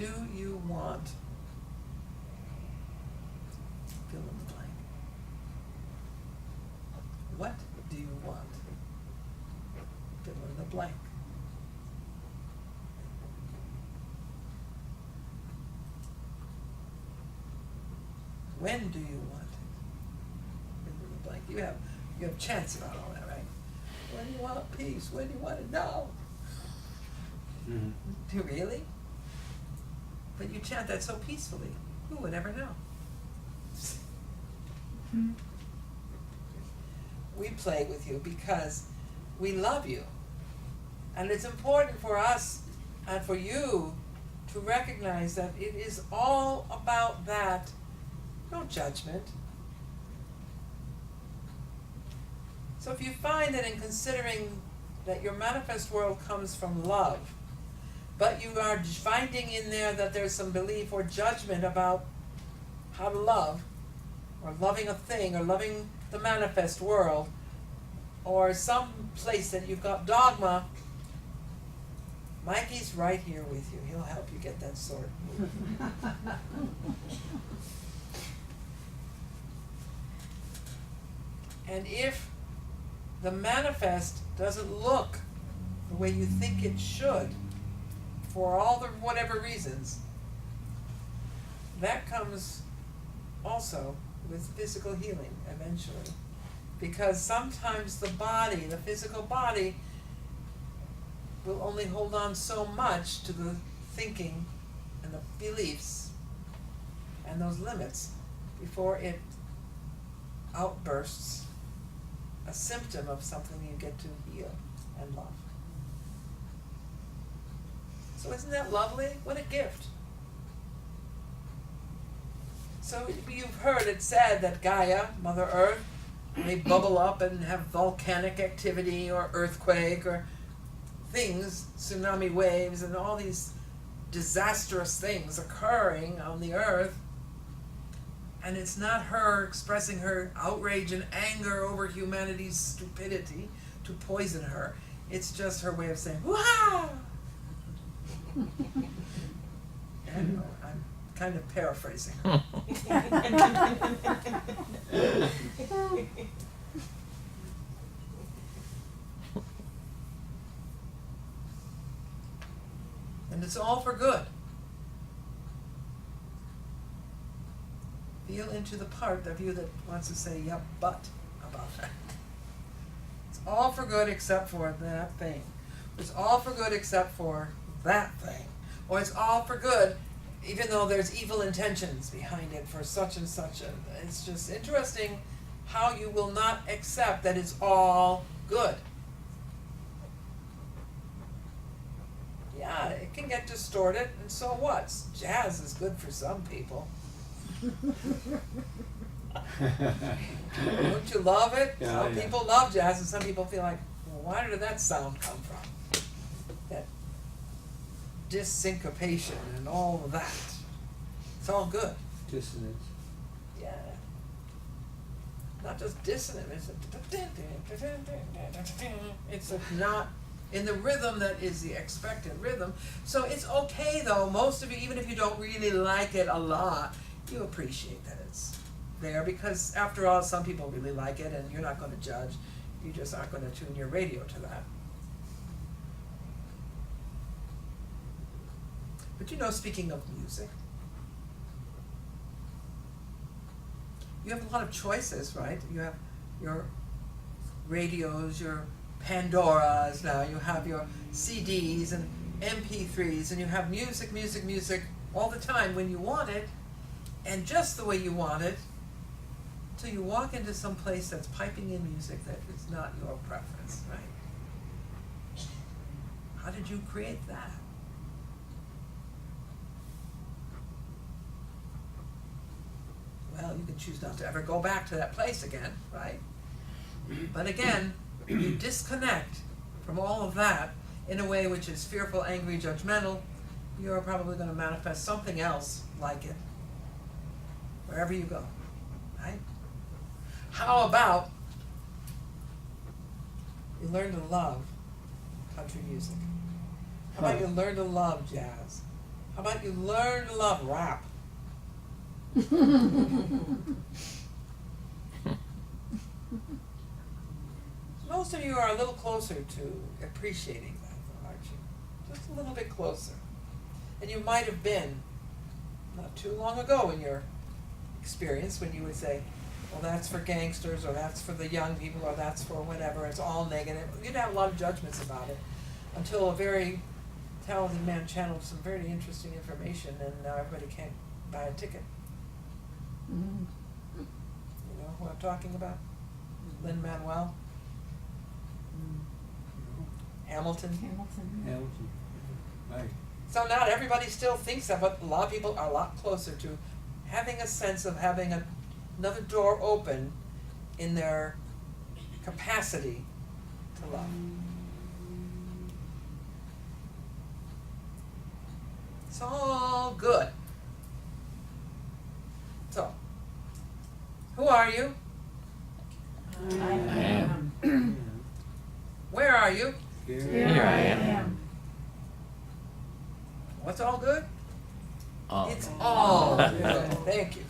do you want? Fill in the blank. What do you want? Fill in the blank. When do you want it? Fill in the blank. You have chance about all that, right? When do you want peace? When do you want it now? Mm-hmm. Do you really? But you chant that so peacefully. Who would ever know? We play with you because we love you. And it's important for us and for you to recognize that it is all about that. No judgment. So if you find that in considering that your manifest world comes from love, but you are finding in there that there's some belief or judgment about how to love, or loving a thing, or loving the manifest world, or some place that you've got dogma, Mikey's right here with you. He'll help you get that sorted. And if the manifest doesn't look the way you think it should, for all the whatever reasons, that comes also with physical healing eventually. Because sometimes the body, the physical body, will only hold on so much to the thinking and the beliefs and those limits before it outbursts, a symptom of something you get to heal and love. So isn't that lovely? What a gift. So you've heard it said that Gaia, Mother Earth, may bubble up and have volcanic activity or earthquake or things, tsunami waves and all these disastrous things occurring on the earth. And it's not her expressing her outrage and anger over humanity's stupidity to poison her. It's just her way of saying, "Wow!" And I'm kind of paraphrasing her. And it's all for good. Feel into the part of you that wants to say, "Yep, but," about that. It's all for good except for that thing. It's all for good except for that thing. Or it's all for good even though there's evil intentions behind it for such and such. It's just interesting how you will not accept that it's all good. Yeah, it can get distorted, and so what? Jazz is good for some people. Don't you love it? Yeah, Some people love jazz, and some people feel like, well, where did that sound come from? That dissyncopation and all of that. It's all good. Dissonance. Yeah. Not just dissonant, it's not in the rhythm that is the expected rhythm. So it's okay though, most of you, even if you don't really like it a lot, you appreciate that it's there, because after all, some people really like it and you're not going to judge. You just aren't going to tune your radio to that. But you know, speaking of music, you have a lot of choices, right? You have your radios, your Pandoras now, you have your CDs and MP3s, and you have music all the time when you want it, and just the way you want it, till you walk into some place that's piping in music that is not your preference, right? How did you create that? Well, you can choose not to ever go back to that place again, right? But again, you disconnect from all of that in a way which is fearful, angry, judgmental, you're probably going to manifest something else like it wherever you go, right? How about you learn to love country music? How about you learn to love jazz? How about you learn to love rap? Most of you are a little closer to appreciating that, aren't you? Just a little bit closer. And you might have been not too long ago in your experience when you would say, well, that's for gangsters, or that's for the young people, or that's for whatever, it's all negative. You'd have a lot of judgments about it until a very talented man channeled some very interesting information, and now everybody can't buy a ticket. Mm-hmm. You know who I'm talking about? Lin-Manuel? Hamilton? Hamilton. Right. So not everybody still thinks that, but a lot of people are a lot closer to having a sense of having another door open in their capacity to love. It's all good. So, who are you? I am. Where are you? Here I am. What's all good? Oh. It's all good. Thank you.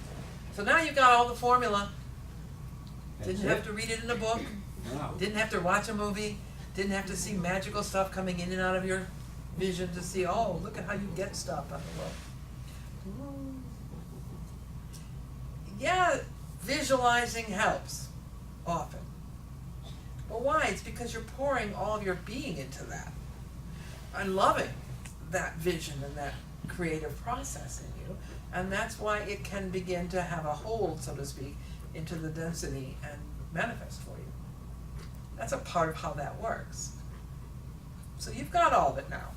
So now you've got all the formula. Didn't have to read it in a book. Wow. Didn't have to watch a movie. Didn't have to see magical stuff coming in and out of your vision to see, oh, look at how you get stuff out of the world. Yeah, visualizing helps often. But why? It's because you're pouring all of your being into that. And loving that vision and that creative process in you. And that's why it can begin to have a hold, so to speak, into the density and manifest for you. That's a part of how that works. So you've got all of it now.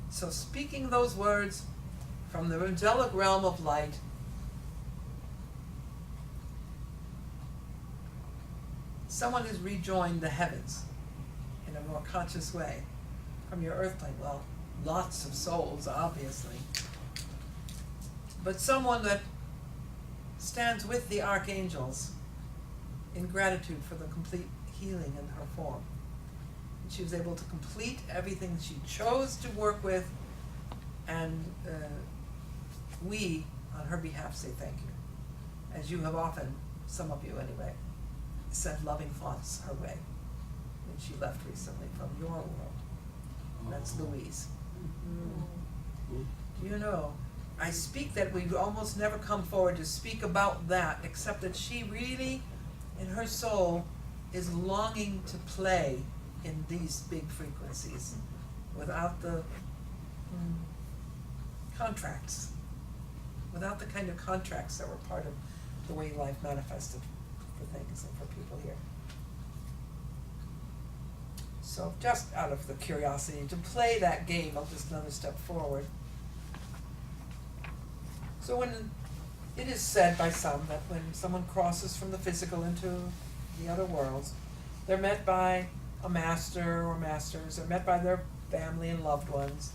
So speaking those words from the angelic realm of light, someone has rejoined the heavens in a more conscious way from your earth plane. Well, lots of souls, obviously. But someone that stands with the archangels in gratitude for the complete healing in her form. And she was able to complete everything she chose to work with, and we, on her behalf, say thank you. As you have often, some of you anyway, sent loving thoughts her way when she left recently from your world. And that's Louise. Do you know, I speak that we almost never come forward to speak about that, except that she really, in her soul, is longing to play in these big frequencies without the contracts, without the kind of contracts that were part of the way life manifested for things and for people here. So just out of the curiosity to play that game, I'll just another step forward. So when it is said by some that when someone crosses from the physical into the other worlds, they're met by a master or masters, they're met by their family and loved ones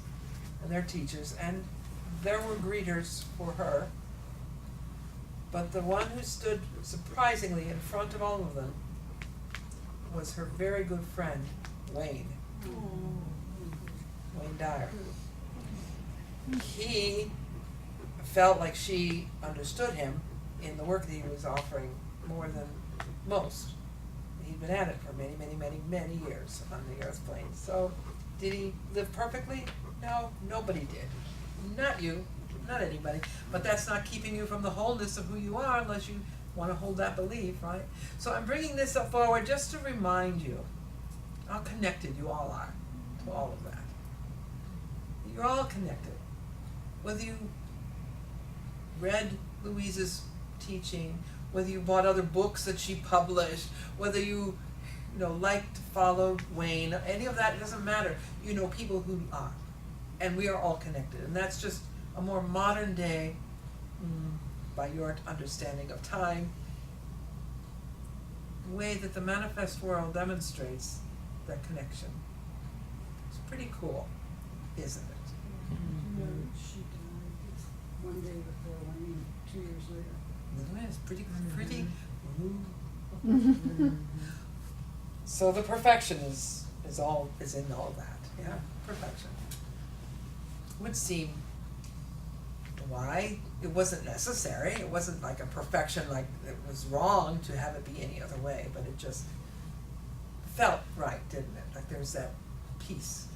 and their teachers, and there were greeters for her. But the one who stood surprisingly in front of all of them was her very good friend, Wayne. Wayne Dyer. He felt like she understood him in the work that he was offering more than most. He'd been at it for many, many, many, many years on the earth plane. So, did he live perfectly? No, nobody did. Not you, not anybody. But that's not keeping you from the wholeness of who you are unless you want to hold that belief, right? So I'm bringing this up forward just to remind you how connected you all are to all of that. You're all connected. Whether you read Louise's teaching, whether you bought other books that she published, whether you liked, followed Wayne, any of that, it doesn't matter. You know people who are. And we are all connected. And that's just a more modern day, by your understanding of time, way that the manifest world demonstrates that connection. It's pretty cool, isn't it? She died one day before Wayne, 2 years later. Isn't it? It's pretty. So the perfection is is in all that, yeah, perfection. Would seem why it wasn't necessary, it wasn't like a perfection, like it was wrong to have it be any other way, but it just felt right, didn't it? Like there's that peace.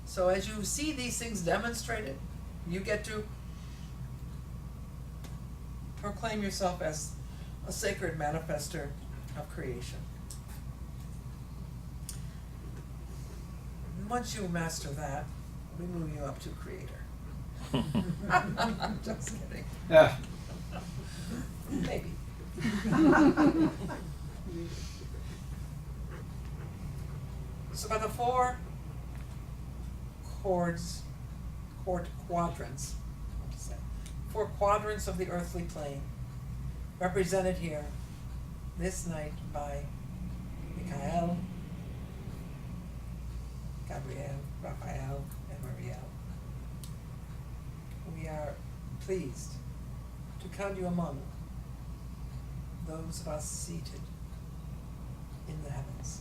So as you see these things demonstrated, you get to proclaim yourself as a sacred manifester of creation. And once you master that, we move you up to creator. Just kidding. Yeah. Maybe. So by the four quadrants, four quadrants of the earthly plane, represented here this night by Michael, Gabriel, Raphael, and Uriel. We are pleased to count you among those of us seated in the heavens.